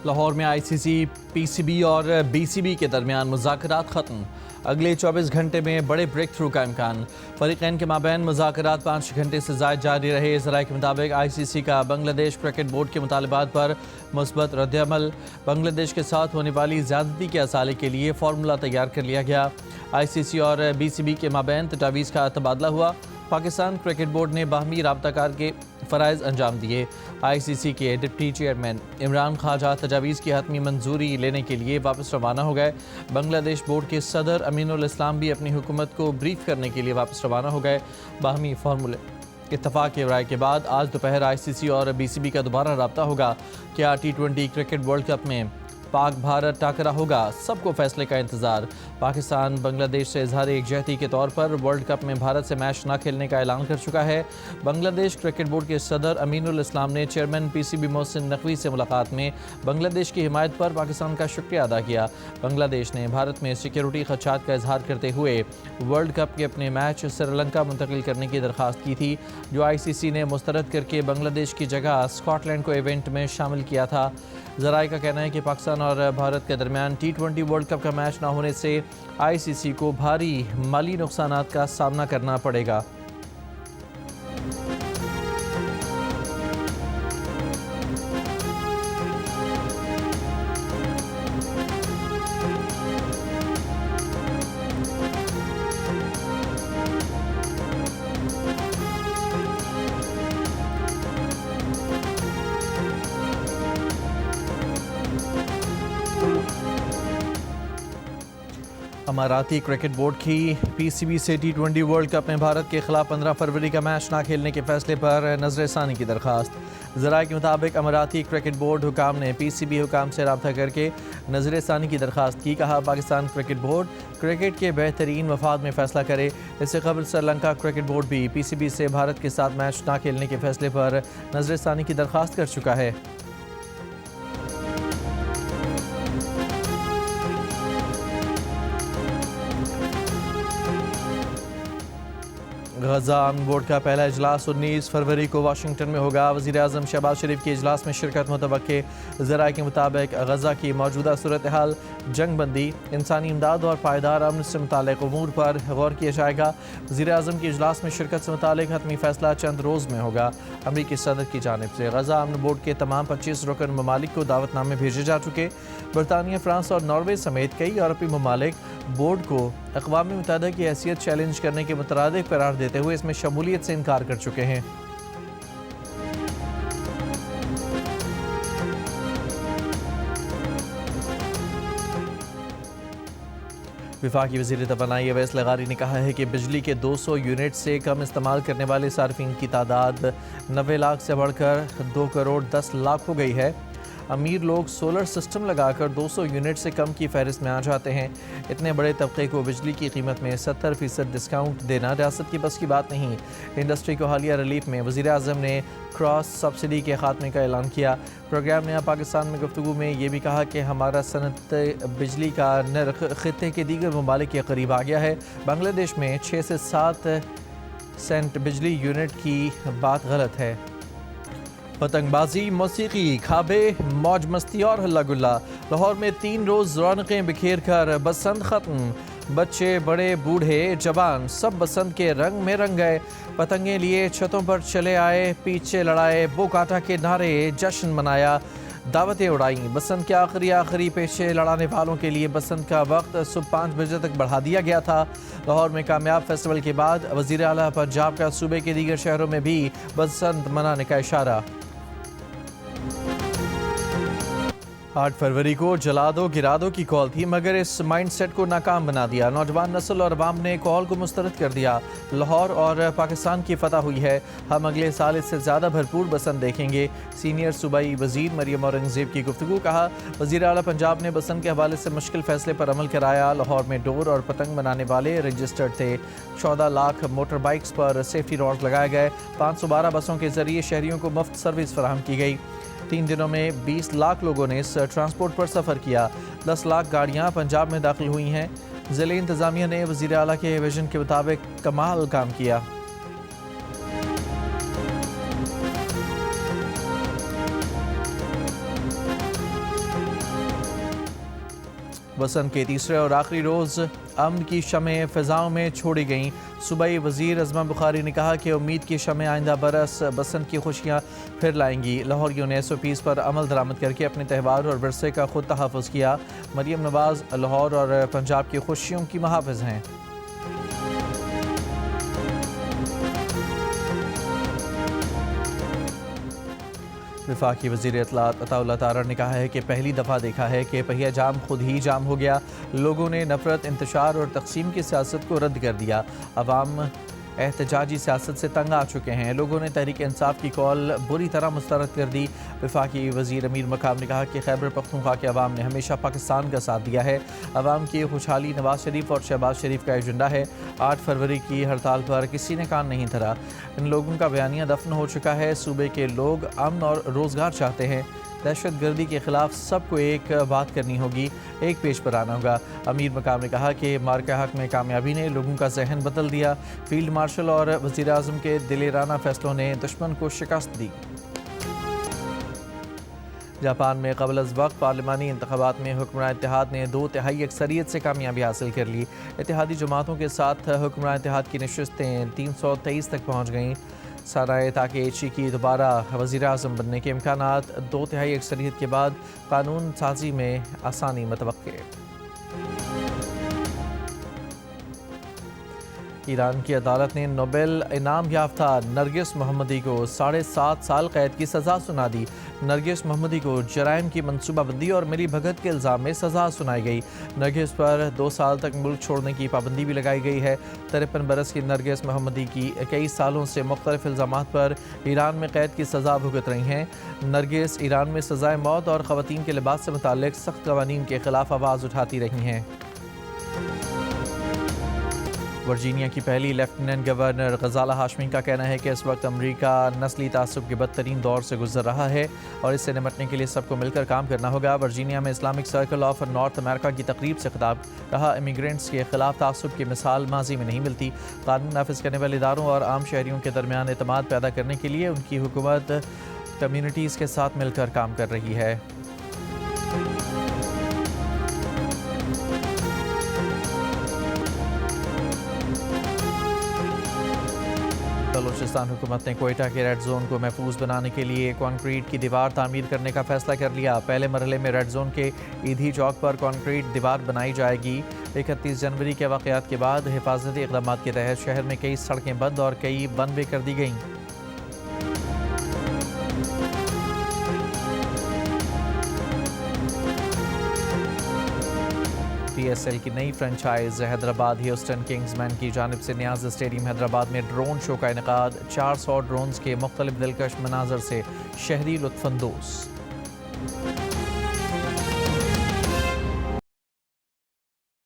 लाहौर में ICC, PCB और BCB के दरमियान मुज़ाकरात ख़त्म। अगले 24 घंटे में बड़े ब्रेक थ्रू का इम्कान। फरीक़ैन के माबैन मुज़ाकरात 5 घंटे से ज़ायद जारी रहे। ज़राए के मुताबिक आईसीसी का बांग्लादेश क्रिकेट बोर्ड के मुतालबात पर मुस्बत रद्द-ए-अमल। बांग्लादेश के साथ होने वाली ज़्यादती के असाले के लिए फार्मूला तैयार कर लिया गया। आईसीसी और बीसीबी के माबैन तजावीज़ का तबादला हुआ। पाकिस्तान क्रिकेट बोर्ड ने बाहमी राबताकार के फ़राइज़ अंजाम दिए। आईसीसी के डिप्टी चेयरमैन इमरान ख्वाजा तजावीज़ की हतमी मंजूरी लेने के लिए वापस रवाना हो गए। बांग्लादेश बोर्ड के सदर अमीनुल इस्लाम भी अपनी हुकूमत को ब्रीफ करने के लिए वापस रवाना हो गए। बाहमी फार्मूले इत्तफाक के राय के बाद आज दोपहर आईसीसी और बीसीबी का दोबारा रब्ता होगा। क्या T20 क्रिकेट वर्ल्ड कप में पाक भारत टाकरा होगा? सबको फैसले का इंतजार। पाकिस्तान बांग्लादेश से इजहार एकजहती के तौर पर वर्ल्ड कप में भारत से मैच न खेलने का ऐलान कर चुका है। बांग्लादेश क्रिकेट बोर्ड के सदर अमीनुल इस्लाम ने चेयरमैन पीसीबी मोहसिन नकवी से मुलाकात में बांग्लादेश की हिमायत पर पाकिस्तान का शुक्रिया अदा किया। बांग्लादेश ने भारत में सिक्योरिटी खदशात का इजहार करते हुए वर्ल्ड कप के अपने मैच श्रीलंका मुंतकिल करने की दरख्वास्त की थी, जो आईसीसी ने मुस्तरद करके बांग्लादेश की जगह स्कॉटलैंड को इवेंट में शामिल किया था। ज़राए का कहना है कि पाकिस्तान और भारत के दरमियान T20 वर्ल्ड कप का मैच न होने से आईसीसी को भारी माली नुकसानात का सामना करना पड़ेगा। अमाराती क्रिकेट बोर्ड की पीसीबी से T20 वर्ल्ड कप में भारत के खिलाफ 15 फरवरी का मैच ना खेलने के फैसले पर नजरसानी की दरख्वास्त। ज़राए के मुताबिक अमाराती क्रिकेट बोर्ड हुकाम ने पीसीबी हुकाम से रब्ता करके नजरसानी की दरख्वास्त की। कहा, पाकिस्तान क्रिकेट बोर्ड क्रिकेट के बेहतरीन मफाद में फैसला करे। इससे कबल श्रीलंका क्रिकेट बोर्ड भी पीसीबी से भारत के साथ मैच ना खेलने के फैसले पर नजरसानी की दरख्वास्त कर चुका है। गजा अमन बोर्ड का पहला इजलास 19 फरवरी को वाशिंगटन में होगा। वज़ीर-ए-आज़म शहबाज शरीफ के इजलास में शिरकत मुतवक्के। ज़राए के मुताबिक गजा की मौजूदा सूरत हाल, जंग बंदी, इंसानी इमदाद और पायदार अमन से मुताल्लिक़ उमूर पर गौर किया जाएगा। वज़ीर-ए-आज़म के इजलास में शिरकत से मुताल्लिक़ हतमी फैसला चंद रोज़ में होगा। अमरीकी सदर की जानिब से गजा अमन बोर्ड के तमाम 25 रुकन ममालिक को दावतनामे भेजे जा चुके। बरतानिया, फ्रांस और नॉर्वे समेत कई यूरोपीय ममालिक बोर्ड को अक़वाम मुत्तहिदा की हैसियत चैलेंज करने के मुतरादिफ करार देते हुए इसमें शमूलियत से इनकार कर चुके हैं। वफाकी वज़ीर तवानाई अवैस लगारी ने कहा है कि बिजली के 200 यूनिट से कम इस्तेमाल करने वाले सार्फिन की तादाद 90 लाख से बढ़कर 2 करोड़ 10 लाख हो गई है। अमीर लोग सोलर सिस्टम लगाकर 200 यूनिट से कम की फहरिस्त में आ जाते हैं। इतने बड़े तबके को बिजली की कीमत में 70% डिस्काउंट देना रियासत की बस की बात नहीं। इंडस्ट्री को हालिया रिलीफ में वज़ीर-ए-आज़म ने क्रॉस सब्सिडी के खात्मे का ऐलान किया। प्रोग्राम नया पाकिस्तान में गुफ्तगू में ये भी कहा कि हमारा सनत बिजली का नर्ख खित्ते के दीगर ममालिक के करीब आ गया है। बांग्लादेश में 6 से 7 सेंट बिजली यूनिट की बात गलत है। पतंगबाजी, मौसीकी, खाबे, मौज मस्ती और हल्ला गुल्ला। लाहौर में 3 रोज़ रौनकें बिखेर कर बसंत ख़त्म। बच्चे, बड़े, बूढ़े, जवान सब बसंत के रंग में रंग गए। पतंगें लिए छतों पर चले आए, पीछे लड़ाए, बोकाटा के नारे, जश्न मनाया, दावतें उड़ाई। बसंत के आखिरी पेशे लड़ाने वालों के लिए बसंत का वक्त सुबह 5 बजे तक बढ़ा दिया गया था। लाहौर में कामयाब फेस्टिवल के बाद वज़ीर आला पंजाब का सूबे के दीगर शहरों में भी बसंत मनाने का इशारा। 8 फरवरी को जला दो गिरा दो की कॉल थी, मगर इस माइंडसेट को नाकाम बना दिया। नौजवान नस्ल और अवाम ने कॉल को मुस्तरद कर दिया। लाहौर और पाकिस्तान की फतह हुई है। हम अगले साल इससे ज़्यादा भरपूर बसंत देखेंगे। सीनियर सूबाई वज़ीर मरियम औरंगज़ेब की गुफ्तगू। कहा, वज़ीर आला पंजाब ने बसंत के हवाले से मुश्किल फैसले पर अमल कराया। लाहौर में डोर और पतंग बनाने वाले रजिस्टर्ड थे। 14 लाख मोटर बाइक्स पर सेफ्टी रॉड्स लगाए गए। 512 बसों के ज़रिए शहरियों को मुफ्त सर्विस फराहम की गई। 3 दिनों में 20 लाख लोगों ने इस ट्रांसपोर्ट पर सफ़र किया। 10 लाख गाड़ियाँ पंजाब में दाखिल हुई हैं। ज़िले इंतज़ामिया ने वज़ीर आला के विजन के मुताबिक कमाल काम किया। बसंत के तीसरे और आखिरी रोज़ अमन की शमें फ़िज़ाओं में छोड़ी गईं। सूबाई वज़ीर अज़मा बुखारी ने कहा कि उम्मीद की शमें आइंदा बरस बसंत की खुशियाँ फिर लाएंगी। लाहौरियों ने SOPs पर अमल दरामद करके अपने त्यौहार और विरसे का खुद तहफ़्फ़ुज़ किया। मरियम नवाज़ लाहौर और पंजाब की खुशियों की मुहाफ़िज़ हैं। वफाकी वज़ीर इत्तलात अताउल्लाह तारड़ ने कहा है कि पहली दफ़ा देखा है कि पहिया जाम खुद ही जाम हो गया। लोगों ने नफ़रत, इंतशार और तकसीम की सियासत को रद्द कर दिया। अवाम एहतजाजी सियासत से तंग आ चुके हैं। लोगों ने तहरीक इंसाफ की कॉल बुरी तरह मुस्तरद कर दी। वफाकी वज़ीर अमीर मकाम ने कहा कि खैबर पख्तूनख्वा के अवाम ने हमेशा पाकिस्तान का साथ दिया है। अवाम की खुशहाली नवाज शरीफ और शहबाज शरीफ का एजेंडा है। 8 फरवरी की हड़ताल पर किसी ने कान नहीं धरा। इन लोगों का बयानिया दफन हो चुका है। सूबे के लोग अमन और रोज़गार चाहते हैं। दहशत गर्दी के खिलाफ सबको एक बात करनी होगी, एक पेज पर आना होगा। अमीर मकाम ने कहा कि मार्का हक में कामयाबी ने लोगों का जहन बदल दिया। फील्ड मार्शल और वज़ीर आज़म के दिलेराना फैसलों ने दुश्मन को शिकस्त दी। जापान में क़ब्ल अज़ वक्त पार्लिमानी इंतख़ाबात में हुक्मरान इत्तेहाद ने 2/3 अक्सरियत से कामयाबी हासिल कर ली। इत्तेहादी जमातों के साथ हुक्मरान इत्तेहाद की नशस्तें 323 तक पहुँच गईं। सराय ताक़ी की दोबारा वज़ीर आज़म बनने के इम्कानात 2/3 अक्सरियत के बाद कानून साजी में आसानी मुतवक्के। ईरान की अदालत ने नोबेल इनाम याफ्ता नरगिस मोहम्मदी को 7.5 साल कैद की सज़ा सुना दी। नरगिस मोहम्मदी को जराइम की मनसूबाबंदी और मिली भगत के इल्ज़ाम में सज़ा सुनाई गई। नरगिस पर 2 साल तक मुल्क छोड़ने की पाबंदी भी लगाई गई है। 53 बरस की नरगिस मोहम्मदी की कई सालों से मुख्तलिफ इल्ज़ामात पर ईरान में कैद की सज़ा भुगत रही हैं। नरगिस ईरान में सज़ाए मौत और ख़वातीन के लिबास से मुताल्लिक़ सख्त क़वानीन के ख़िलाफ़ आवाज़ उठाती रही हैं। वर्जीनिया की पहली लेफ्टिनेंट गवर्नर गजाला हाशमी का कहना है कि इस वक्त अमेरिका नस्ली तासुब के बदतरीन दौर से गुजर रहा है और इससे निपटने के लिए सबको मिलकर काम करना होगा। वर्जीनिया में Islamic circle of north America की तकरीब से खिताब, कहा इमिग्रेंट्स के खिलाफ तासुब की मिसाल माजी में नहीं मिलती। कानून नाफिज करने वाले इदारों और आम शहरियों के दरमियान एतमाद पैदा करने के लिए उनकी हुकूमत कम्यूनिटीज़ के साथ मिलकर काम कर रही है। बलूचिस्तान हुकूमत ने कोयटा के रेड जोन को महफूज बनाने के लिए कंक्रीट की दीवार तामीर करने का फैसला कर लिया। पहले मरहले में रेड जोन के ईदी चौक पर कंक्रीट दीवार बनाई जाएगी। 31 जनवरी के वाक़यात के बाद हिफाजती इक़दाम के तहत शहर में कई सड़कें बंद और कई वन वे कर दी गईं। PSL की नई फ्रेंचाइज हैदराबाद ह्यूस्टन किंग्समैन की जानिब से नियाज़ स्टेडियम हैदराबाद में ड्रोन शो का इनेकाद। 400 ड्रोन्स के मुख्तलिफ दिलकश मनाजर से शहरी लुत्फ़अंदोज़।